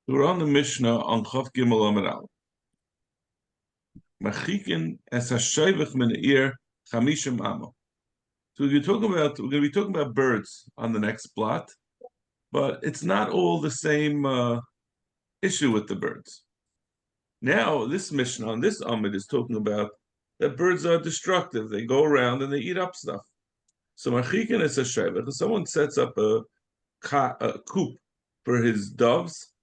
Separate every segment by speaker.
Speaker 1: We're on the Mishnah on Chav Gimel Amud Aleph. Machikin es hashayvich min ir chamishim amo. So we're going to be talking about birds on the next blot, but it's not all the same issue with the birds. Now, this Mishnah on this Amud is talking about that birds are destructive. They go around and they eat up stuff. So machikin es hashayvich. If someone sets up a coop for his doves,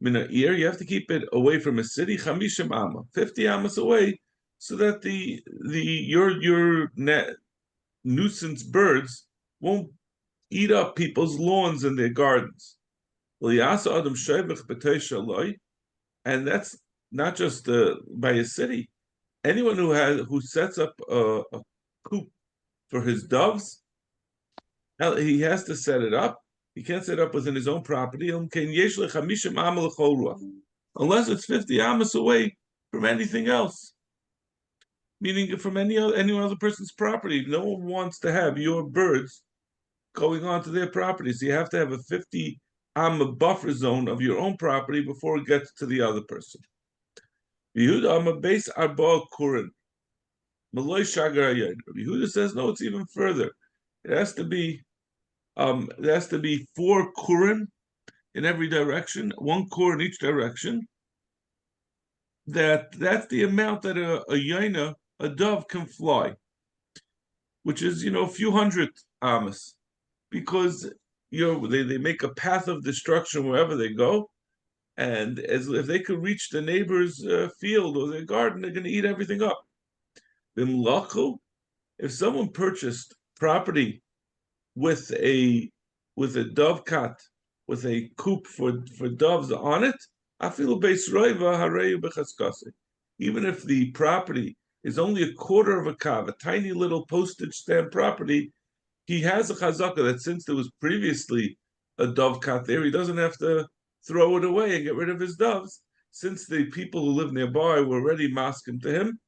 Speaker 1: Mina ear, you have to keep it away from a city, chamishim amma, 50 amas away, so that your nuisance birds won't eat up people's lawns and their gardens. And that's not just by a city. Anyone who sets up a coop for his doves, he has to set it up. He can't set up within his own property unless it's 50 amas away from anything else, meaning from any other person's property. No one wants to have your birds going onto their property, so you have to have a 50 amma buffer zone of your own property before it gets to the other person. Yehuda says no, it's even further. It has to be 4 kurin in every direction, 1 kur in each direction. That's the amount that a dove can fly, which is a few hundred amas, because they make a path of destruction wherever they go, and if they could reach the neighbor's field or their garden, they're going to eat everything up. If someone purchased property with a dovecot, with a coop for doves on it, even if the property is only a quarter of a kav, a tiny little postage stamp property, he has a chazaka that since there was previously a dovecot there, he doesn't have to throw it away and get rid of his doves. Since the people who live nearby were already masking to him,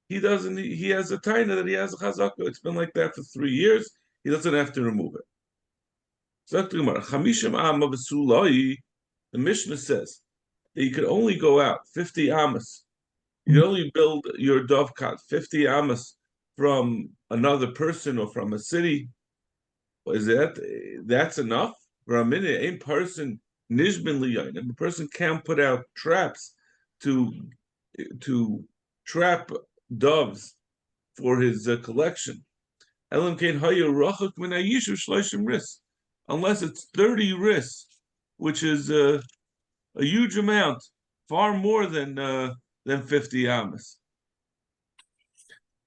Speaker 1: he has a taina that he has a chazaka. It's been like that for 3 years. He doesn't have to remove it. The Mishnah says that you could only go out 50 amas. You can only build your dovecot 50 amas from another person or from a city. That's enough? A person can't put out traps to trap doves for his collection. Unless it's 30 ris, which is a huge amount, far more than 50 amas.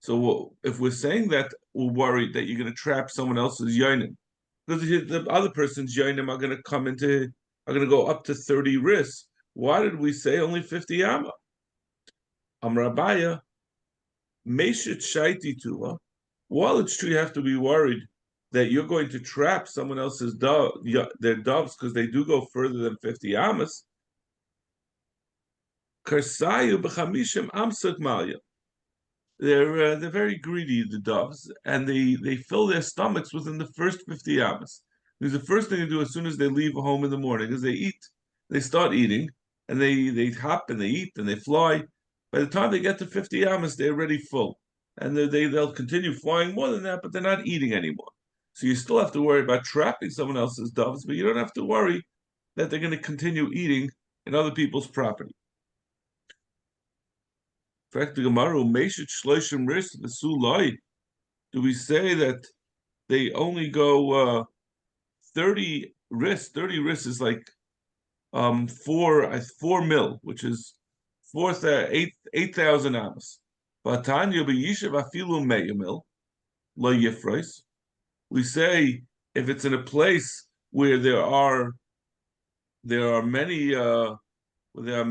Speaker 1: So if we're saying that, we're worried that you're going to trap someone else's yonim, because the other person's yonim are going to go up to 30 ris. Why did we say only 50 amma? Amrabaya, Meshit Shaiti Tula. While it's true you have to be worried that you're going to trap someone else's their doves because they do go further than 50 amas, Karsayu b'chamishim amsuk malya. They're very greedy, the doves, and they fill their stomachs within the first 50 amas. Because the first thing they do as soon as they leave home in the morning is they start eating, and they hop and they eat and they fly. By the time they get to 50 amas, they're already full. And they'll continue flying more than that, but they're not eating anymore. So you still have to worry about trapping someone else's doves, but you don't have to worry that they're going to continue eating in other people's property. In fact, the Gemara, do we say that they only go 30 ris? 30 ris is like 4 mil, which is 8,000 amas. We say if it's in a place where there are many divim, where there are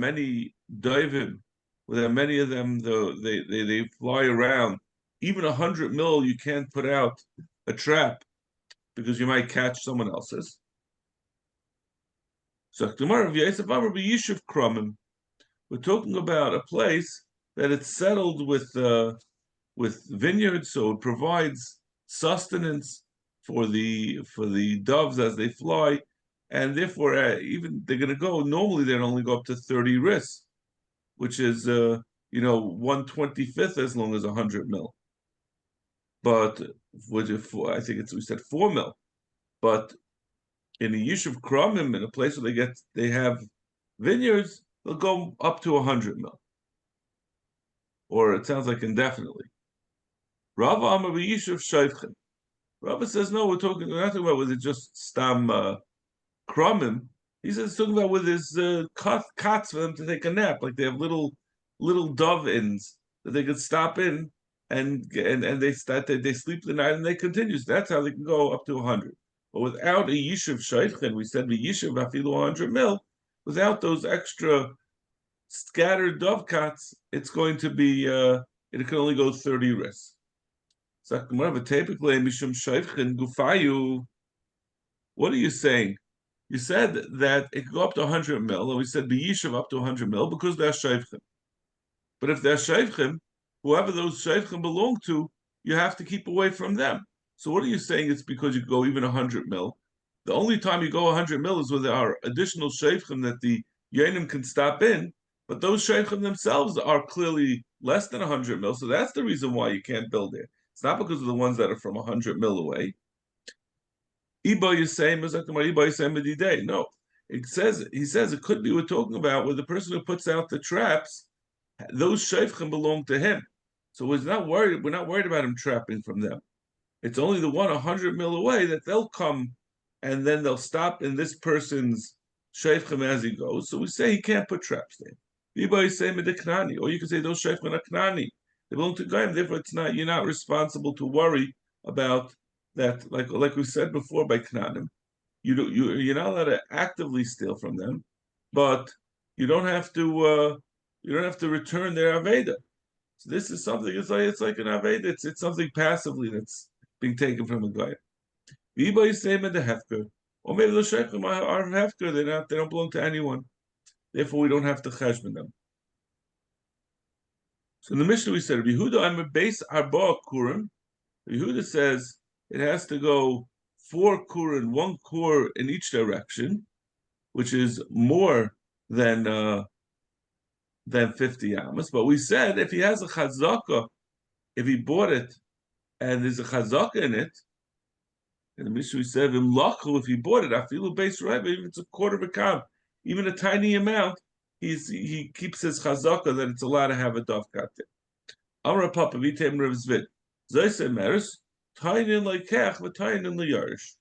Speaker 1: many of them, they fly around. Even 100 mil, you can't put out a trap because you might catch someone else's. So we're talking about a place that it's settled with vineyards, so it provides sustenance for the doves as they fly, and therefore even they're going to go. Normally, they'd only go up to 30 ris, which is 1/25th as long as 100 mil. But I think we said 4 mil. But in a Yishuv Kramim, in a place where they have vineyards, they'll go up to 100 mil, or it sounds like indefinitely. Rava Amar Yishuv Shayvchen. Rava says no. We're not talking about whether it's just stam Kramim. He says it's talking about with his cots for them to take a nap, like they have little dove inns that they could stop in and they sleep the night and they continue. So that's how they can go up to 100. But without a yishuv shaychen, we said the yishuv afilu 100 mil. Without those extra scattered dove cots, it's going to be it can only go 30 ris. So typically mishum shaychen gufayu. What are you saying? You said that it could go up to 100 mil, and we said be yishuv up to 100 mil because they're shaychen. But if they're shaychim, whoever those shaychim belong to, you have to keep away from them. So what are you saying? It's because you go even 100 mil. The only time you go 100 mil is when there are additional shaychim that the yenim can stop in, but those shaychim themselves are clearly less than 100 mil, so that's the reason why you can't build there. It's not because of the ones that are from 100 mil away. No. He says it could be we're talking about where the person who puts out the traps, those shayfchim belong to him. So we're not worried about him trapping from them. It's only the one 100 mil away that they'll come and then they'll stop in this person's shayfchim as he goes. So we say he can't put traps there. Or you can say those shayfchim are knani. They belong to Goyim, therefore you're not responsible to worry about that. Like we said before by knanim, you're not allowed to actively steal from them, but you don't have to return their aveda. So this is something. It's like an aveda. It's something passively that's being taken from a guy. The same in the hefker, or maybe the shaykhim are hefker. They don't belong to anyone. Therefore, we don't have to cheshbon them. So in the Mishnah we said, Yehuda, I'm a base arba kurim. Yehuda says it has to go 4 kurim, 1 kur in each direction, which is more than 50 amas. But we said if he has a chazaka, if he bought it and there's a chazaka in it, in the Mishnah we said if he bought it, afilu base right, even if it's a quarter of a kam, even a tiny amount, he keeps his chazaka that it's allowed to have a dovkat there. Amra Papa Vitem Rav Zvid. Zaysem Meres, Tainin Laikach, but Tainin Layarish.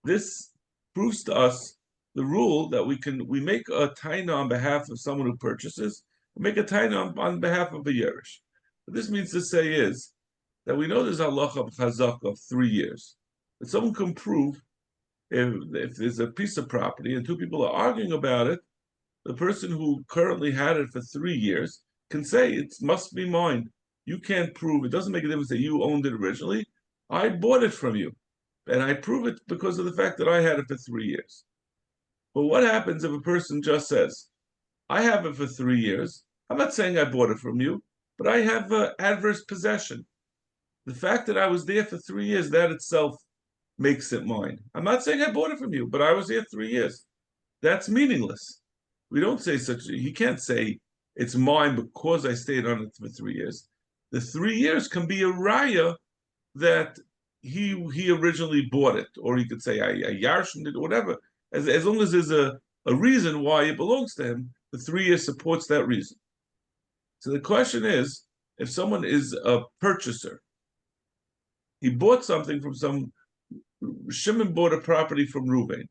Speaker 1: This proves to us the rule that we make a taina on behalf of someone who purchases, and make a taina on behalf of a yerish. What this means to say is that we know there's halacha of chazaka of 3 years. But someone can prove if there's a piece of property and 2 people are arguing about it, the person who currently had it for 3 years can say it must be mine. You can't prove, it doesn't make a difference that you owned it originally. I bought it from you. And I prove it because of the fact that I had it for 3 years. But what happens if a person just says, I have it for 3 years. I'm not saying I bought it from you, but I have adverse possession. The fact that I was there for 3 years, that itself makes it mine. I'm not saying I bought it from you, but I was there 3 years. That's meaningless. We don't say he can't say it's mine because I stayed on it for 3 years. The 3 years can be a raya that he originally bought it, or he could say I yarshened it, or whatever. As long as there's a reason why it belongs to him, the 3 years supports that reason. So the question is, if someone is a purchaser, he bought something from Shimon bought a property from Ruvain,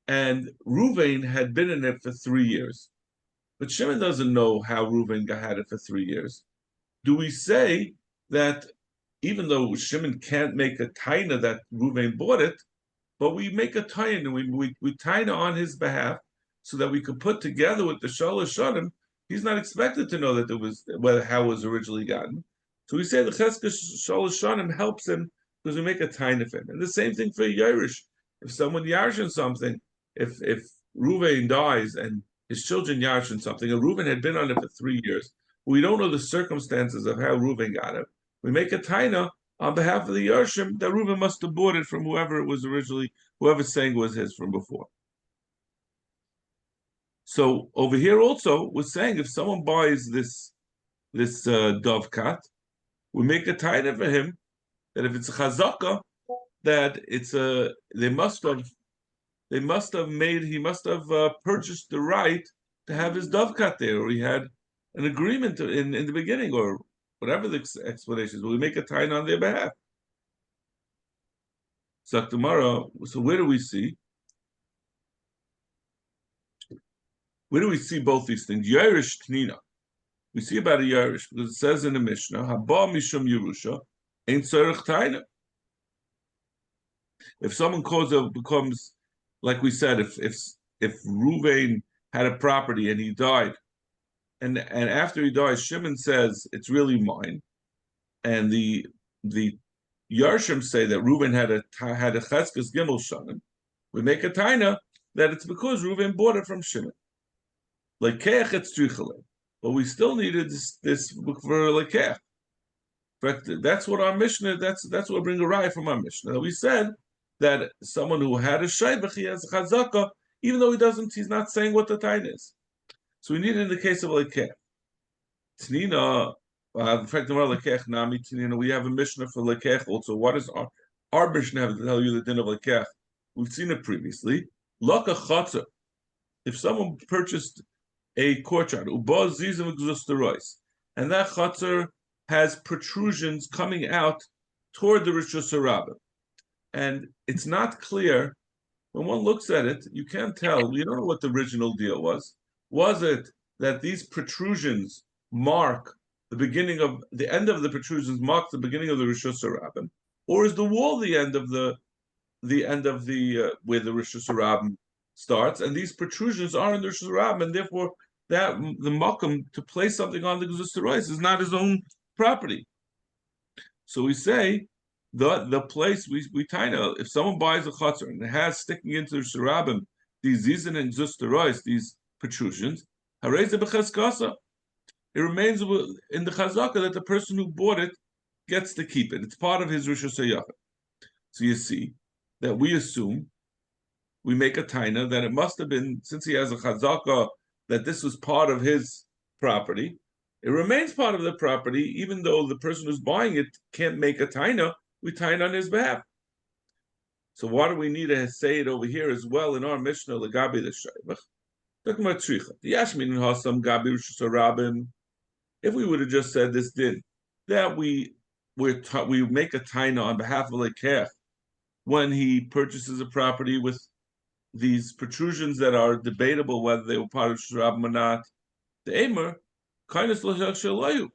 Speaker 1: and Ruvain had been in it for 3 years. But Shimon doesn't know how Ruvain had it for 3 years. Do we say that even though Shimon can't make a taina that Ruvain bought it, but we make a taina, we taina on his behalf so that we could put together with the Shalosh Shanim, he's not expected to know that how it was originally gotten. So we say the Cheskes Shalosh Shanim helps him because we make a taina for him. And the same thing for Yerush. If someone yarshin something, if Ruvain dies and his children yarshin something, and Ruvain had been on it for 3 years, we don't know the circumstances of how Ruvain got it. We make a taina on behalf of the Yarshim that Reuven must have bought it from whoever it was originally, whoever's saying was his from before. So over here also, we're saying if someone buys this dovekat, we make a taina for him that if it's a chazaka, that it's a they must have made he must have purchased the right to have his dovekat there, or he had an agreement in the beginning, or whatever the explanation is. But we make a taina on their behalf. So tomorrow, so where do we see? Where do we see both these things? Yerush Tnina. We see about a Yerush because it says in the Mishnah, Haba Mishum Yerusha, Ain't Tzarech Taina. If someone becomes, like we said, if Ruvain had a property and he died, and after he dies, Shimon says it's really mine, and the Yarshim say that Ruvain had a Cheskes Gimel Shanim, we make a taina that it's because Ruvain bought it from Shimon. Like Keach it's Trichale. But we still needed this for Lekech. In fact, that's what our Mishnah, that's what we bring a raya from our Mishnah. We said that someone who had a shaybach, he has a chazaka, even though he's not saying what the tain is. So we need it in the case of Lekech. Tnina, in fact, Lekech, Nami, Tnina, we have a Mishnah for Lekech also. What is our Mishnah have to tell you the din of Lekech? We've seen it previously. Laka Chatzah. If someone purchased a courtyard, and that chatzar has protrusions coming out toward the Rishus Harabim. And it's not clear, when one looks at it, you can't tell, you don't know what the original deal was. Was it that these protrusions mark the end of the protrusions marks the beginning of the Rishus Harabim? Or is the wall the end of the where the Rishus Harabim starts, and these protrusions are in the Rishus Harabim, and therefore that the makom to place something on the Gezusah Rois is not his own property. So we say the place we taina, if someone buys a chutzner and it has sticking into the Sharabim these zizin and Gezusah Rois, these protrusions, harei ze b'cheskasa. It remains in the chazaka that the person who bought it gets to keep it. It's part of his Rishus Hayachid. So you see that we make a taina that it must have been, since he has a chazaka, that this was part of his property. It remains part of the property, even though the person who's buying it can't make a taina, we taina on his behalf. So why do we need to say it over here as well in our Mishnah, Legabi the Shaybach? Talking about Tricha. The Yashmin and Hasam Gabi Rishus Harabim. If we would have just said this din, that we make a taina on behalf of Lekech when he purchases a property with these protrusions that are debatable whether they were part of Shurabim or not, the Eimer, kindness l'shalayu.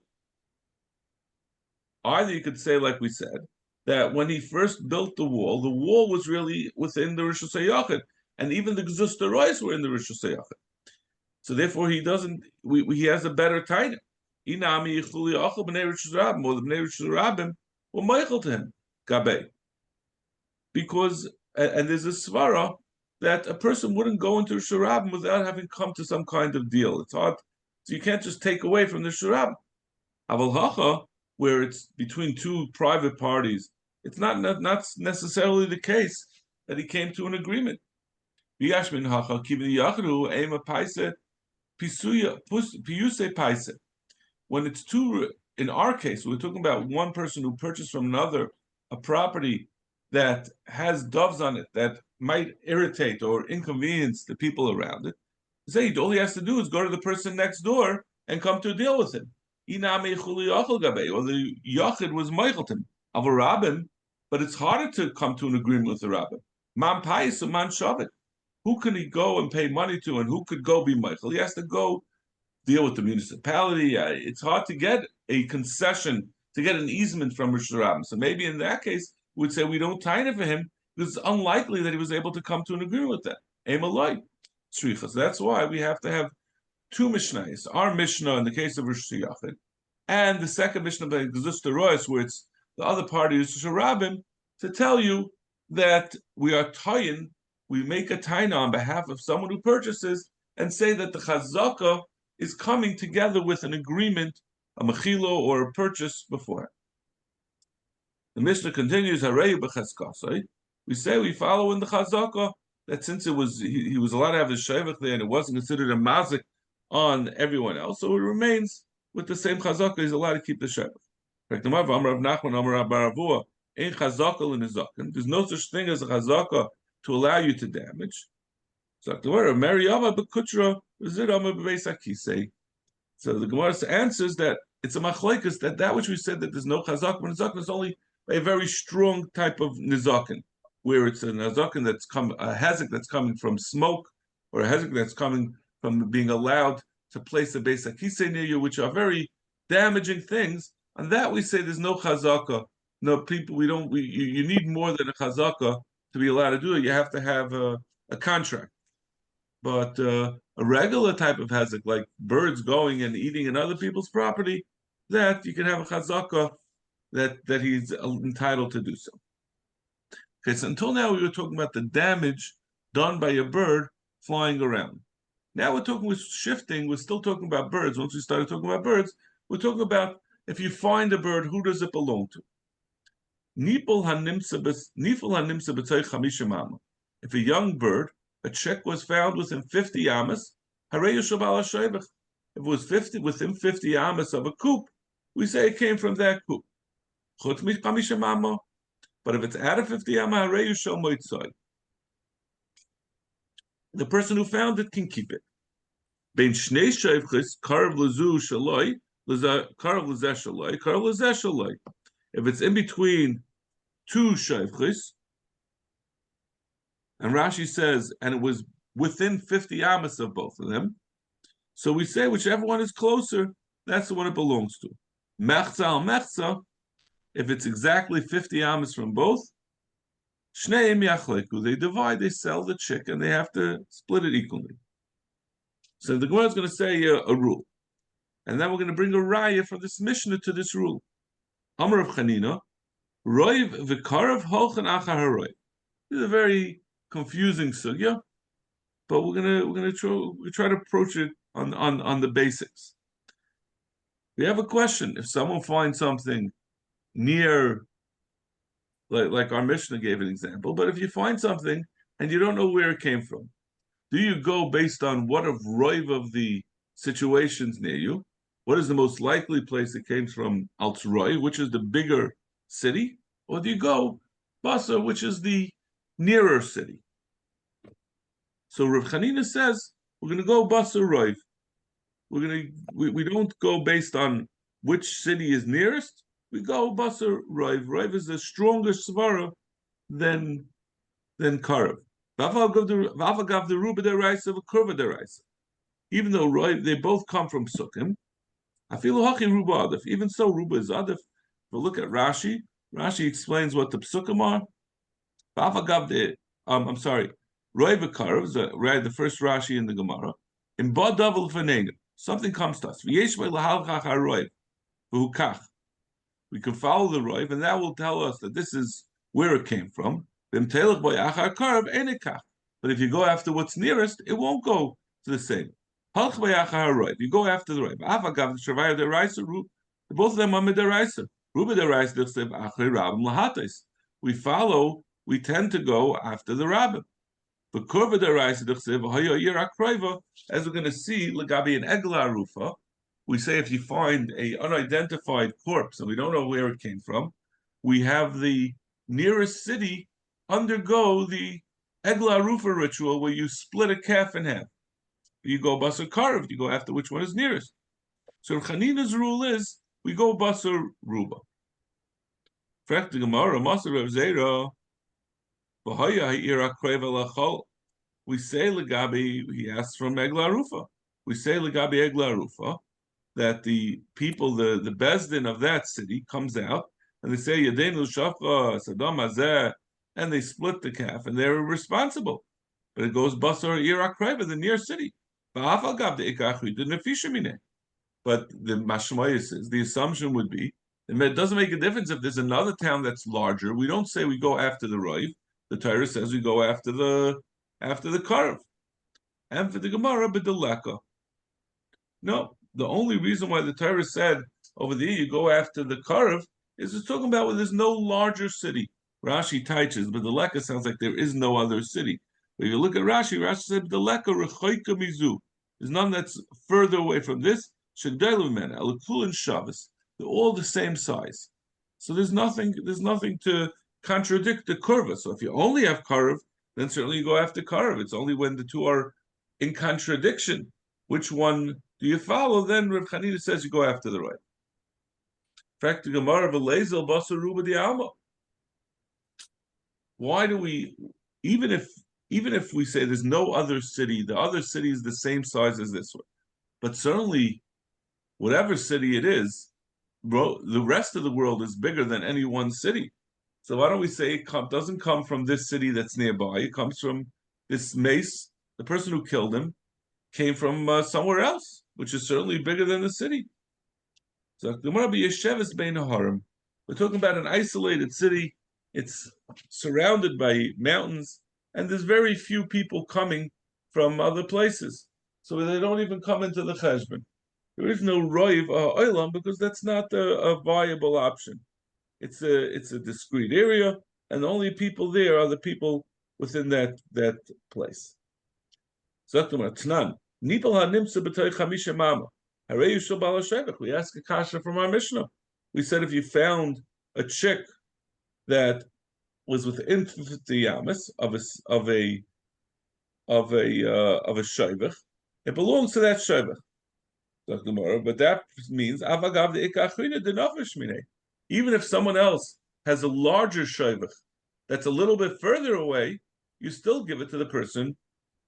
Speaker 1: Either you could say, like we said, that when he first built the wall was really within the Rishus Hayachid, and even the Gezusah Rois were in the Rishus Hayachid. So therefore, he has a better taina. Inami yichuli achol b'nei Rishus Harabim, or the b'nei Rishus Harabim were meichel to him, gabei. Because, and there's a svara that a person wouldn't go into a Shurabim without having come to some kind of deal. It's hard. So you can't just take away from the Shurabim. Aval Hacha, where it's between two private parties, it's not necessarily the case that he came to an agreement. Biyashmin Hacha, Kivin Yachru, Ema Paise, Piyuse Paise. When it's two, in our case, we're talking about one person who purchased from another a property that has doves on it that might irritate or inconvenience the people around it. Zayd, all he has to do is go to the person next door and come to a deal with him. Or the Yachid was Meichel of a rabbin, but it's harder to come to an agreement with the rabbin. Man Pais or Man Shavit. Who can he go and pay money to, and who could go be Meichel? He has to go deal with the municipality. It's hard to get a concession, to get an easement from Rosh Hashanah. So maybe in that case, we would say we don't tie it for him, because it's unlikely that he was able to come to an agreement with that. Emaloi. So that's why we have to have two Mishnahs. Our Mishnah in the case of Rosh Hashanah, and the second Mishnah by Gezusah Rois, where it's the other party is Sharabim, to tell you that we are tying, we make a taina on behalf of someone who purchases, and say that the chazaka is coming together with an agreement, a mechilo or a purchase before. The Mishnah continues, we say we follow in the chazaka that since he was allowed to have his shayvach there and it wasn't considered a mazik on everyone else, so it remains with the same chazaka. He's allowed to keep the shayvach. There's no such thing as a chazaka to allow you to damage. So the Gemara answers that it's a machlokes that which we said that there's no chazak, but nizakin is only a very strong type of nizakin, where it's a nizakin a hezek that's coming from smoke, or a hezek that's coming from being allowed to place a beis hakisei near you, which are very damaging things. On that we say there's no chazaka. No, people, you need more than a chazaka to be allowed to do it. You have to have a contract. But a regular type of hezek, like birds going and eating in other people's property, that you can have a chazaka that he's entitled to do so. Okay, so until now we were talking about the damage done by a bird flying around. Now we're shifting. We're still talking about birds. Once we started talking about birds, we're talking about if you find a bird, who does it belong to? If a young bird, a chick, was found within 50 amas, if it was within 50 amas of a coop, we say it came from that coop. But if it's out of 50 amas, the person who found it can keep it. If it's in between two shayvchis, and Rashi says, and it was within 50 amas of both of them, so we say whichever one is closer, that's the one it belongs to. Mechza al mechza, if it's exactly 50 amas from both, shneim yachleku, they divide, they sell the chick, and they have to split it equally. So the Gemara is going to say a rule, and then we're going to bring a raya from this Mishnah to this rule. Amar of Chanina, roiv v'karav holchen achar haroiv. This is a very confusing sugya, but we're gonna try to approach it on the basics. We have a question: if someone finds something near, like our Mishnah gave an example, but if you find something and you don't know where it came from, do you go based on what of roiv of the situations near you? What is the most likely place it came from, Altsroy, which is the bigger city? Or do you go Basra, which is the nearer city? So Rav Chanina says, we're going to go Basra Roiv. We don't go based on which city is nearest. We go Basra Roiv. Roiv is a stronger svara than Karev. Bava gav the Ruba deraisa of Kurva deraisa. Even though Roiv, they both come from Sukkim, even so, Ruba is adif. But look at Rashi. Rashi explains what the psukim are. I'm sorry. Roy v'karav is the first Rashi in the Gemara. In badav l'fanenu, something comes to us. We can follow the roiv, and that will tell us that this is where it came from. But if you go after what's nearest, it won't go to the same. You go after the roiv. Both of them are midaraisa. We tend to go after the rabbim. But kurva deraisa, as we're going to see, legabi and egla rufa, we say if you find a unidentified corpse and we don't know where it came from, we have the nearest city undergo the egla rufa ritual where you split a calf in half. You go basar karv, you go after which one is nearest. So Chanina's rule is we go basar ruba. Frek the Gemara, Masar Rav Zera, we say legabi, he asks from egla rufa. We say legabi egla rufa that the people, the bezdin of that city comes out and they say Yadenu Shafra Saddam Hazeh, and they split the calf and they're responsible. But it goes basar Iraq Kreva, the near city. But the mashmayis says the assumption would be it doesn't make a difference if there's another town that's larger. We don't say we go after the roiv. The Torah says we go after the karv. And for the Gemara, b'deleka. No, the only reason why the Torah said over there you go after the karv is it's talking about when there's no larger city. Rashi teaches, but the Leka sounds like there is no other city. But if you look at Rashi, Rashi said the leka rechoika mizu. There's none that's further away from this. Shegdelu mena alakul Shabbos. They're all the same size. So there's nothing to contradict the kurva. So if you only have karv, then certainly you go after karv. It's only when the two are in contradiction. Which one do you follow? Then Rav Chanina says you go after the right. Fact, the Gemara v'leizel basar ruba di alma. Why do we, even if we say there's no other city, the other city is the same size as this one, but certainly whatever city it is, the rest of the world is bigger than any one city. So why don't we say it doesn't come from this city that's nearby? It comes from this mace. The person who killed him came from somewhere else, which is certainly bigger than the city. So we're talking about an isolated city. It's surrounded by mountains, and there's very few people coming from other places. So they don't even come into the cheshbon. There is no roiv oilam because that's not a viable option. It's a discrete area, and the only people there are the people within that place. So we ask a kasha from our Mishnah. We said if you found a chick that was within 50 yamas of a shayvach, it belongs to that shayvach. But that means even if someone else has a larger shayvach that's a little bit further away, you still give it to the person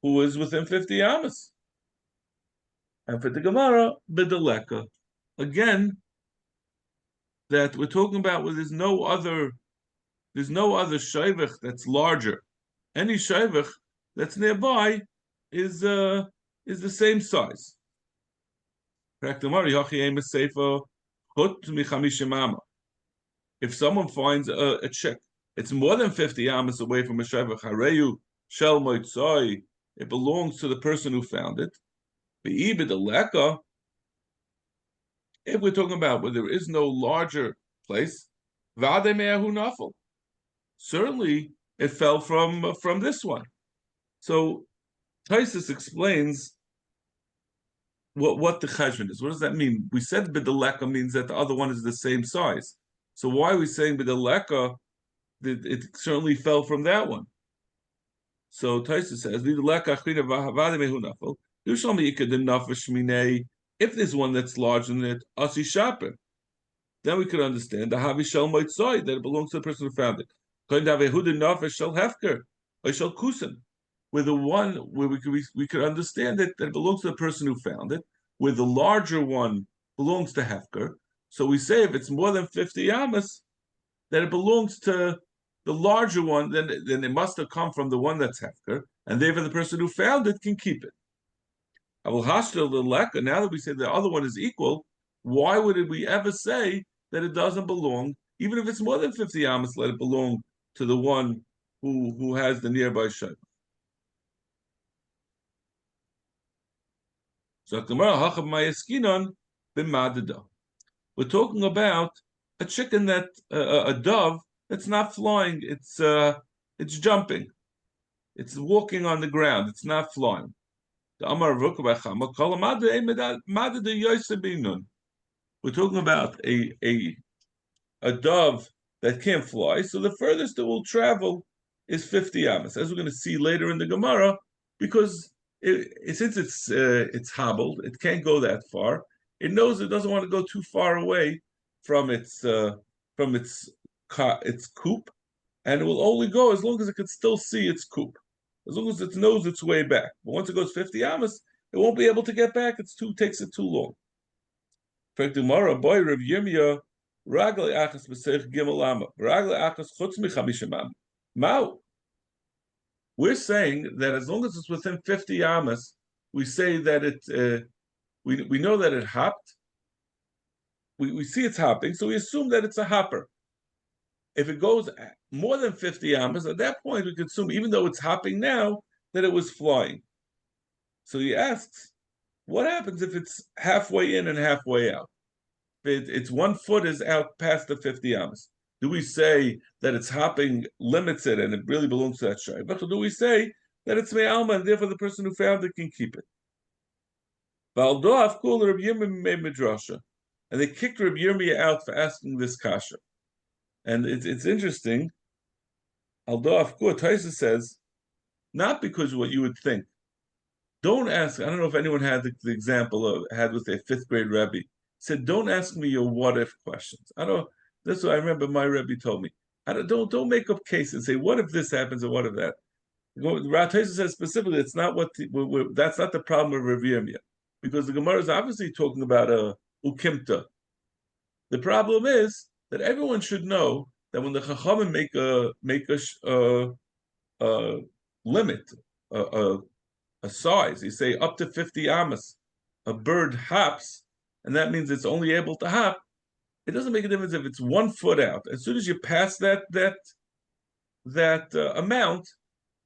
Speaker 1: who is within 50 yamas. And for the Gemara, b'deleka, again, that we're talking about where there's no other shayvach that's larger. Any shayvach that's nearby is the same size. If someone finds a chick, it's more than 50 amas away from a shayvach. Hareyu shel moitzai, it belongs to the person who found it. If we're talking about where there is no larger place, certainly it fell from this one. So Taisus explains what the cheshbon is. What does that mean? We said b'deleka means that the other one is the same size. So why are we saying b'deleka? It certainly fell from that one. So Taisus says if there's one that's larger than it, asi shaper, then we could understand the havi shel moitzai, that it belongs to the person who found it. Where the one where we could understand it that it belongs to the person who found it, where the larger one belongs to hefker. So we say if it's more than 50 amas, that it belongs to the larger one, then it must have come from the one that's hefker, and therefore the person who found it can keep it. Now that we say the other one is equal, why would we ever say that it doesn't belong, even if it's more than 50 amas, let it belong to the one who has the nearby shayvach? So we're talking about a chicken that a dove that's not flying, it's jumping, it's walking on the ground, it's not flying. We're talking about a dove that can't fly, so the furthest it will travel is 50 amas, as we're going to see later in the Gemara, because since it's hobbled, it can't go that far. It knows it doesn't want to go too far away from its coop, and it will only go as long as it can still see its coop, as long as it knows its way back. But once it goes 50 amas, it won't be able to get back. Takes it too long. For tomorrow, boy, Rav Yirmiyah, Ragle achas b'seich gimel ama, Ragle achas chutz michamishim ama. Mau. We're saying that as long as it's within 50 amas, we say that we know that it hopped. We see it's hopping, so we assume that it's a hopper. If it goes more than 50 amas, at that point we can assume, even though it's hopping now, that it was flying. So he asks, what happens if it's halfway in and halfway out? If it's 1 foot is out past the 50 amas. Do we say that its hopping limits it and it really belongs to that shayvach? Or do we say that it's me'alma, and therefore the person who found it can keep it. Valdoaf called Rabbi Yirmiyah made midrasha, and they kicked Rabbi Yirmiyah out for asking this kasha. And it's interesting. Aldoaf Kur Taisa says, not because of what you would think. Don't ask. I don't know if anyone had the example of had with their fifth grade Rebbe. Said, don't ask me your what if questions. I don't. That's what I remember. My Rebbe told me. Don't make up cases and say what if this happens or what if that. Rav Taisa says specifically, it's not that's not the problem of Rav Yirmiyah, because the Gemara is obviously talking about a ukimta. The problem is that everyone should know that when the Chachamim make a limit, a size, you say up to 50 amas, a bird hops, and that means it's only able to hop. It doesn't make a difference if it's 1 foot out. As soon as you pass that amount,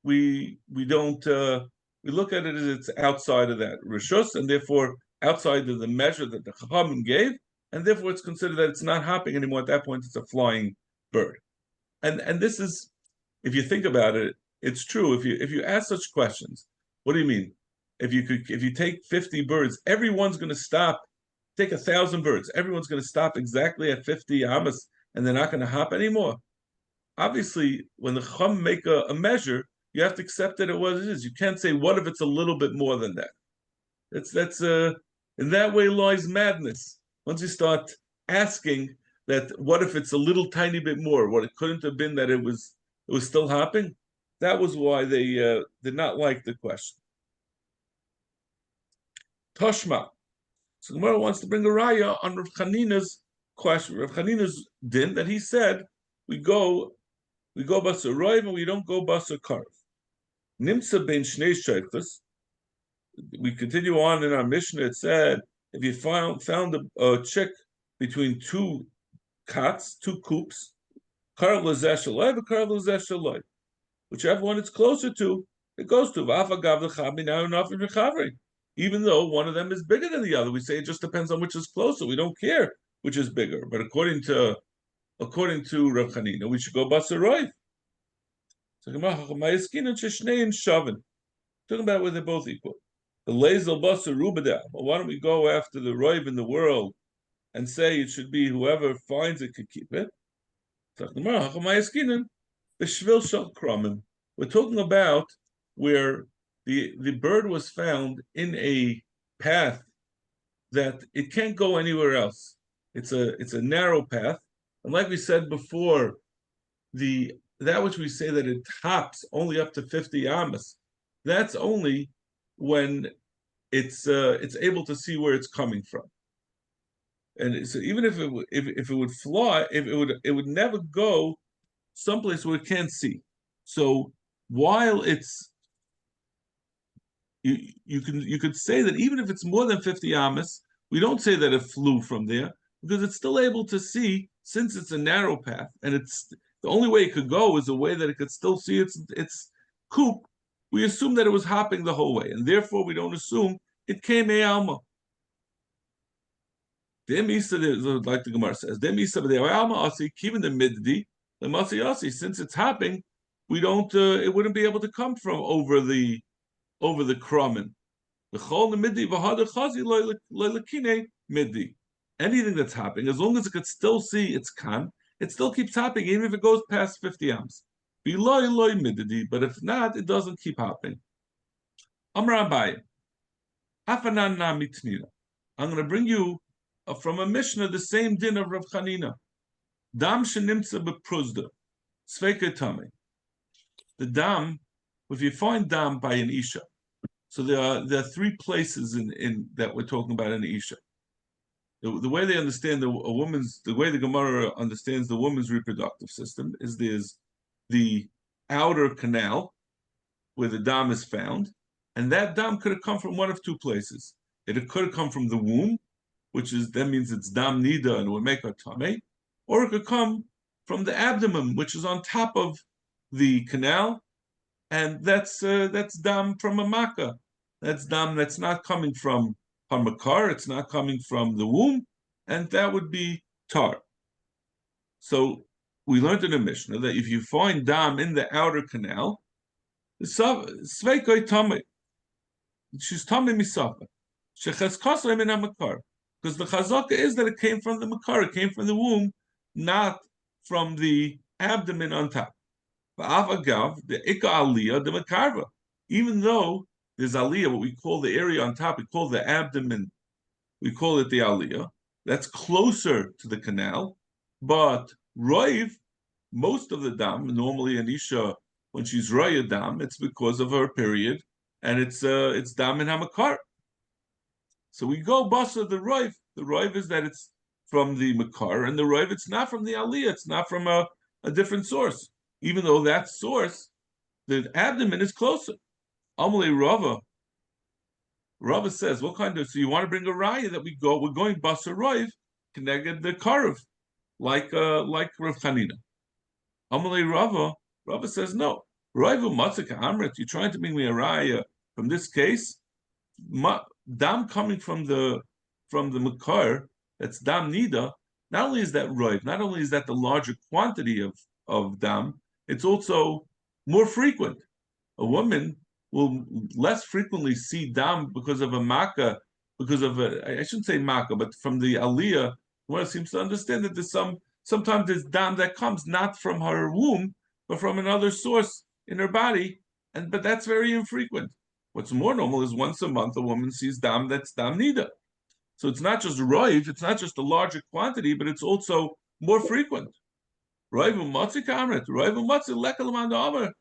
Speaker 1: we don't we look at it as it's outside of that rishus, and therefore outside of the measure that the Chachamim gave, and therefore it's considered that it's not hopping anymore. At that point, it's a flying bird. And this is, if you think about it, it's true. If you ask such questions, what do you mean? If you take 50 birds, everyone's going to stop. Take 1,000 birds, everyone's going to stop exactly at 50 amas, and they're not going to hop anymore. Obviously, when the Chum make a measure, you have to accept it at what it is. You can't say, what if it's a little bit more than that? That's in that way lies madness. Once you start asking that, what if it's a little tiny bit more? What it couldn't have been that it was still hopping. That was why they did not like the question. Toshma. So Gemara wants to bring a raya on Rav Chanina's question. Rav Chanina's din that he said we go basar roiv and we don't go basar karv. Nimsa ben shnei sheichus. We continue on in our Mishnah. It said if you found a chick between two cots, two coops, karv l'zeh shaloi, karv l'zeh shaloi. Whichever one it's closer to, it goes to Vafa gav l'chabi now enough in rechavri. Even though one of them is bigger than the other, we say it just depends on which is closer. We don't care which is bigger. But according to Rav Chanina, we should go basar roiv. So talking about where they're both equal. The lezel basar rubada. Well, why don't we go after the roiv in the world and say it should be whoever finds it could keep it? We're talking about where the bird was found in a path that it can't go anywhere else. It's a narrow path, and like we said before, that which we say that it hops only up to 50 amas, that's only when it's able to see where it's coming from. And so even if it would fly, it would never go someplace where it can't see. So while you could say that even if it's more than 50 amas, we don't say that it flew from there because it's still able to see, since it's a narrow path, and it's the only way it could go is a way that it could still see its coop. We assume that it was hopping the whole way, and therefore we don't assume it came a alma. Like the Gemara says, keeping the middi, since it's hopping, we don't. It wouldn't be able to come from over the krumen. Anything that's hopping, as long as it could still see its kan, it still keeps hopping, even if it goes past 50 ams. But if not, it doesn't keep hopping. I'm going to bring you from a Mishnah the same din of Rav Chanina. Dam shenimtza bepruzda, sveike tame. The dam, if you find dam by an isha, so there are 3 places in that we're talking about an isha. The way they understand the way the Gemara understands the woman's reproductive system is there's the outer canal where the dam is found, and that dam could have come from one of 2 places. It could have come from the womb, that means it's dam nida and would make a tame, or it could come from the abdomen, which is on top of the canal, and that's dam from a makkah. That's dam that's not coming from Harmakar, it's not coming from the womb, and that would be tar. So we learned in the Mishnah that if you find dam in the outer canal, Sveikoi Tomei. She's Tomei Misafa. Shecheskasa min hamakar. Because the chazaka is that it came from the makar, it came from the womb, not from the abdomen on top. Agav, the Ika Aliyah, the Makarva. Even though there's Aliyah, what we call the area on top, we call the abdomen, we call it the Aliyah. That's closer to the canal. But Roiv, most of the dam, normally an Isha, when she's Roya dam, it's because of her period, and it's dam in Hamakar. So we go Basa the Roiv. The Roiv is that it's from the Makar, and the Roiv, it's not from the Aliyah, it's not from a different source. Even though that source, the abdomen is closer. Amalei Rava. Rava says, what kind of, so you want to bring a raya that we're going Basar Roiv, connected the Karev, like Rav Chanina. Amalei Rava says, no. Roiv Matzaka Amrit, you're trying to bring me a raya from this case, dam coming from the Makar, that's dam nida, not only is that roiv, not only is that the larger quantity of dam, it's also more frequent. A woman will less frequently see dam because of a makkah, because of I shouldn't say makkah, but from the aliyah, one seems to understand that sometimes there's dam that comes not from her womb, but from another source in her body, but that's very infrequent. What's more normal is once a month a woman sees dam that's dam nida. So it's not just roiv, it's not just a larger quantity, but it's also more frequent. Roiv u'matzi kamret, roiv u'matzi lekalaman da'amer.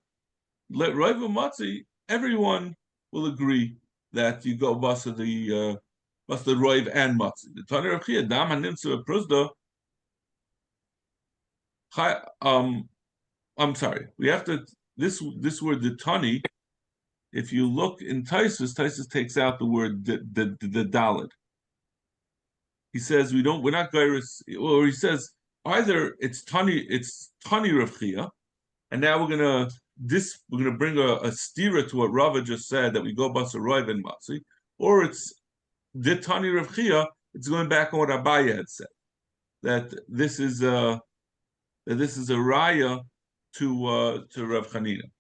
Speaker 1: Roiv u'matzi, everyone will agree that you go basa the roiv and matzi. The Tani Rav Chia, dam hanimtza pruzda. I'm sorry, we have to this word the Tani. If you look in Taisus takes out the word the Dalit. He says we're not gairis, or he says either it's Tani Rav Chia, and now we're gonna bring a stira to what Rava just said that we go Basar Roiv and Matzi, or it's the Tani Rav Chia. It's going back on what Abaya had said that this is a raya to Rav Chanina.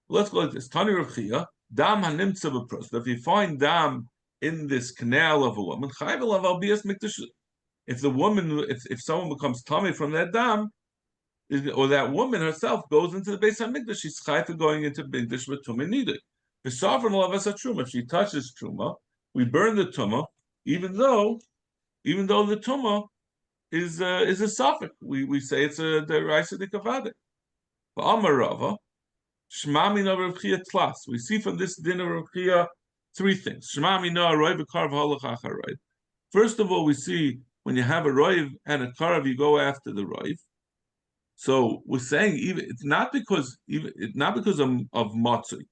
Speaker 1: Let's go like this. Tani Rav Chia, dam hanimtza b'prosta. If you find dam in this canal of a woman, if the woman, if someone becomes tummy from that dam, or that woman herself goes into the Beis Hamikdash, she's chayfa going into Mikdash with tumah needed. The sovereign love us a truma. If she touches truma, we burn the tumah, even though the tumah is a suffix. We say it's a deraisa de kavade. But Amar Rava. Shmamina Rav Chia tlas. We see from this din of Rav Chia three things. Shmamina roiv karv halach acharoiv. First of all, we see when you have a roiv and a karv, you go after the roiv. So we're saying it's not because of matzah,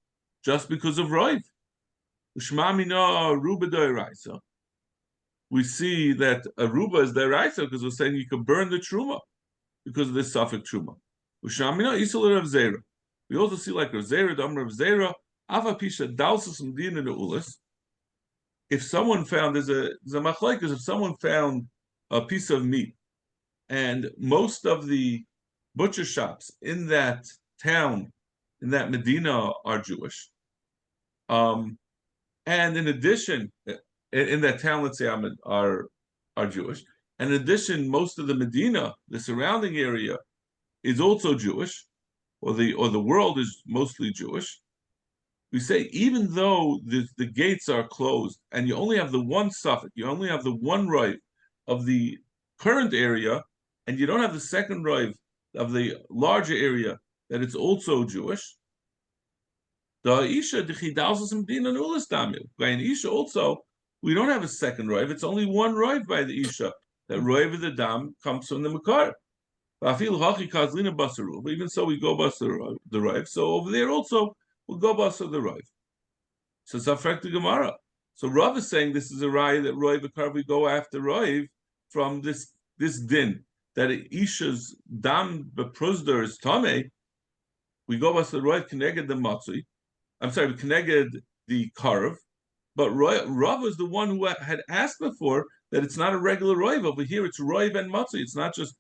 Speaker 1: just because of roiv. Shmamina ruba doiraisa. We see that a ruba is doiraisa because we're saying you can burn the truma because of this suffix truma. Shmamina isol Rav Zera. We also see like Rav Zera, the Amr of Zera, Ava Pisha Dalsus Medina Ulis. If someone found there's a machlekes, if someone found a piece of meat, and most of the butcher shops in that town, in that Medina, are Jewish, and in addition, in that town, let's say are Jewish, and in addition, most of the Medina, the surrounding area, is also Jewish. Or the world is mostly Jewish. We say even though the gates are closed and you only have the one suffix, you only have the one rive of the current area, and you don't have the second rive of the larger area that it's also Jewish. The Isha by an Isha also, we don't have a second rive. It's only one rive by the Isha. That rive of the dam comes from the Makar. Even so, we go basar the rive. So over there also, we'll go basar the rive. So it's afrek the Gemara. So Rav is saying this is a raya that rive akar we go after rive from this din that Isha's dam bepruzder is tame. We go basar rive connected the matzui. I'm sorry, connected the karv. But Rav is the one who had asked before that it's not a regular rive. Over here, it's rive and matzui. It's not just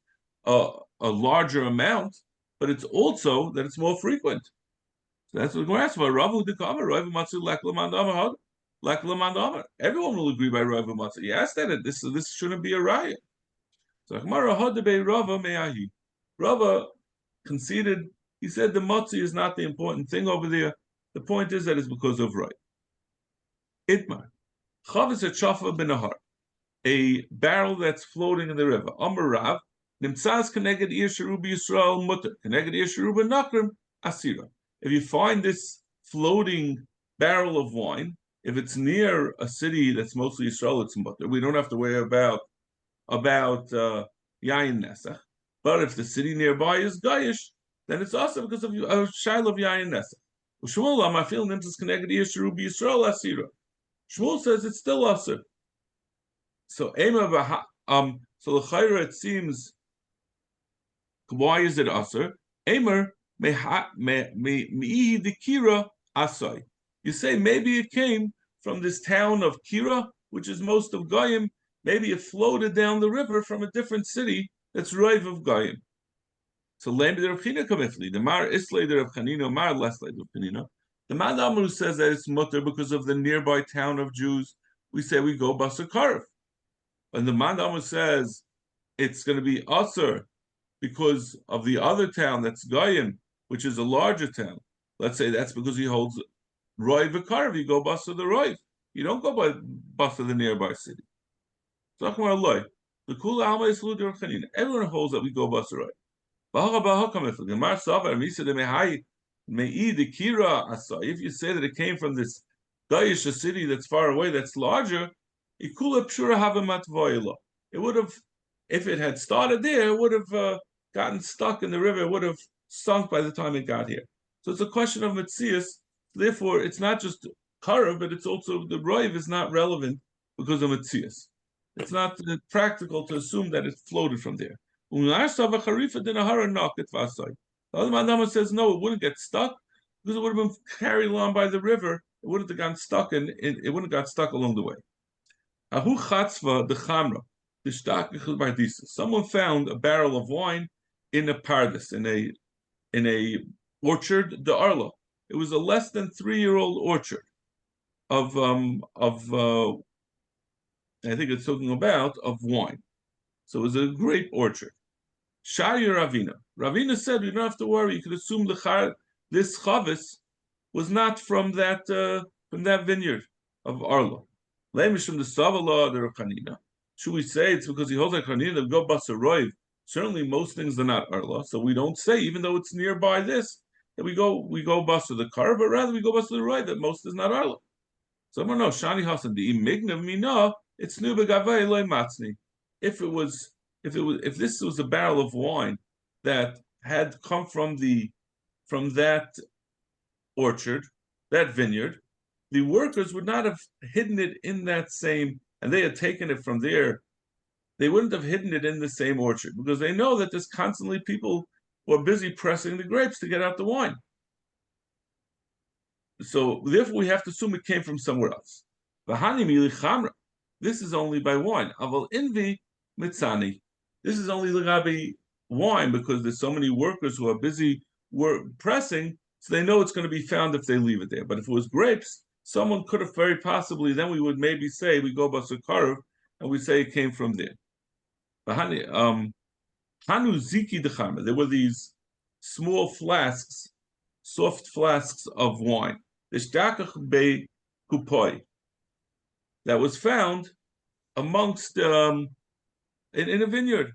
Speaker 1: a larger amount, but it's also that it's more frequent. So that's what the Gemara asks about. Rav Udikama, Rav Matzu, Lek Lamand Amar, Lek Lamand Amar. Everyone will agree by Rav Matzu. Yes, that this shouldn't be a riot. So Gemara Hadebe Rava Me'ahi. Rava conceded. He said the matzi is not the important thing over there. The point is that it's because of right. Itmar. Chavis et Shafa Benahar. A barrel that's floating in the river. Amar Rav. Nimtzaz Keneged Ir Sheruba Yisrael Mutter. Keneged Ir Sheruba Nakrim Asira. If you find this floating barrel of wine, if it's near a city that's mostly Yisrael, it's mutter. We don't have to worry about Yain Nesach. But if the city nearby is Gayish, then it's also because of a Shiloh of Yain Nesach. Shmuel Amafil Nimtzas Keneged Ir Sheruba Yisrael Asira. Shmuel says it's still Asir. So so the Chayra, it seems, why is it Asir? Emer Kira Asai. You say maybe it came from this town of Kira, which is most of Goyim. Maybe it floated down the river from a different city that's rive of Goyim. So the Mar Islay of Chanina, Mar Leslay of Chanina. The Man Amru says that it's mutter because of the nearby town of Jews. We say we go Basar Karv. And the Man Amru says it's going to be Asr because of the other town that's Goyim, which is a larger town. Let's say that's because he holds Roy Vikarv. You go Basar the Roy. You don't go by Basar the nearby city. The Kula Alma is Chanina. Everyone holds that we go Basar Roy. If you say that it came from this Gayish city that's far away, that's larger, it would have, if it had started there, it would have gotten stuck in the river, it would have sunk by the time it got here. So it's a question of Metzias. Therefore, it's not just Karav, but it's also the Roiv is not relevant because of Metzias. It's not practical to assume that it floated from there. The other Mandama says no, it wouldn't get stuck because it would have been carried along by the river. It wouldn't have gotten stuck, and it wouldn't have got stuck along the way. Someone found a barrel of wine in a pardes, in a orchard, the Arlo. It was a less than 3-year-old orchard of I think it's talking about of wine. So it was a grape orchard. Shari Ravina. Ravina said, "You don't have to worry. You could assume this chavis was not from that vineyard of Arlo. Lemish from the Savala or Chanina. Should we say it's because he holds a Chanina go Basaroiv? Certainly, most things are not Arlo, so we don't say, even though it's nearby this, that we go Basa the car, but rather we go Basa the Roiv, that most is not Arlo. So I don't know. Shani Hasan the Imignav Mina. It's new begavay loy matzni. If this was a barrel of wine that had come from that orchard, that vineyard, the workers would not have hidden it in that same, and they had taken it from there. They wouldn't have hidden it in the same orchard because they know that there's constantly people who are busy pressing the grapes to get out the wine. So therefore, we have to assume it came from somewhere else. This is only by wine. Aval invi mitzani. This is only legabi wine because there's so many workers who are busy pressing, so they know it's going to be found if they leave it there. But if it was grapes, someone could have very possibly, then we would maybe say we go basukarav and we say it came from there. Hanu ziki dechama. There were these small flasks, soft flasks of wine. The shtakach be kupoi. That was found amongst in a vineyard.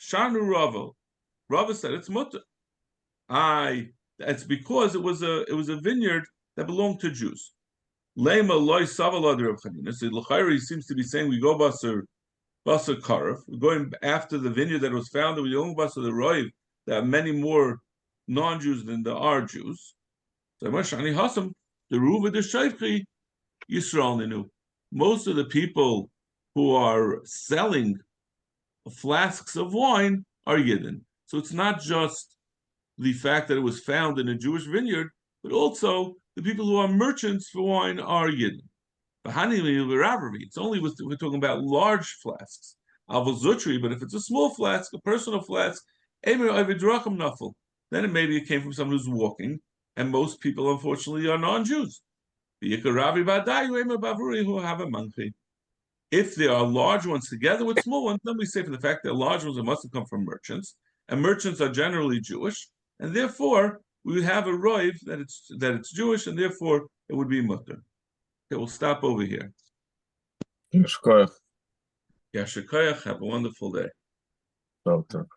Speaker 1: Shanu Rava. Rava said it's mutter. It's because it was a vineyard that belonged to Jews. Lema loy savalader of Chanina. So L'chairi seems to be saying we go basar karaf. We're going after the vineyard that was found, and we don't go basar the roiv. There are many more non-Jews than there are Jews. So Mashani Hasam, the Ruva the Shaykhi, Yisrael Ninu. Most of the people who are selling flasks of wine are Yidden. So it's not just the fact that it was found in a Jewish vineyard, but also the people who are merchants for wine are Yidden. It's only we're talking about large flasks. Avozutri, but if it's a small flask, a personal flask, then maybe it came from someone who's walking. and most people, unfortunately, are non-Jews. If there are large ones together with small ones, then we say for the fact that large ones must have come from merchants, and merchants are generally Jewish, and therefore we would have a roiv that it's Jewish, and therefore it would be mutter. Okay, we'll stop over here.
Speaker 2: Yashkoyach.
Speaker 1: Yashikoyach, have a wonderful day.
Speaker 2: Well done.